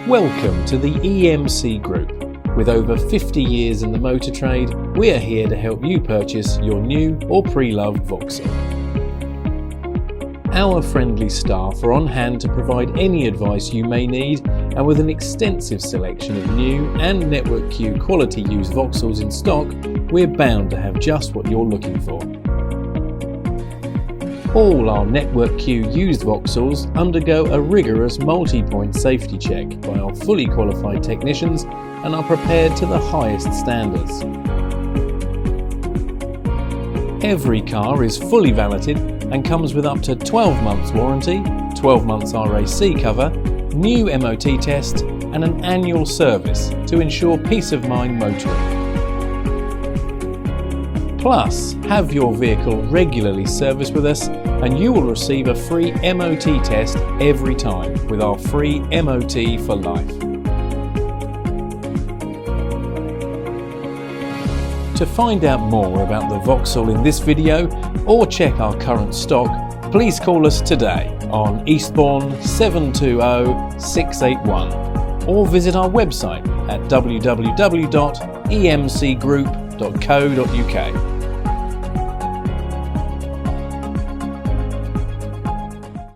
Welcome to the EMC Group. With over 50 years in the motor trade, we are here to help you purchase your new or pre-loved Vauxhall. Our friendly staff are on hand to provide any advice you may need, and with an extensive selection of new and Network Q quality used Vauxhalls in stock, we're bound to have just what you're looking for. All our Network Q used Vauxhalls undergo a rigorous multi-point safety check by our fully qualified technicians and are prepared to the highest standards. Every car is fully valeted and comes with up to 12 months warranty, 12 months RAC cover, new MOT test and an annual service to ensure peace of mind motoring. Plus, have your vehicle regularly serviced with us and you will receive a free MOT test every time with our free MOT for life. To find out more about the Vauxhall in this video or check our current stock, please call us today on Eastbourne 720 681 or visit our website at www.emcgroup.co.uk.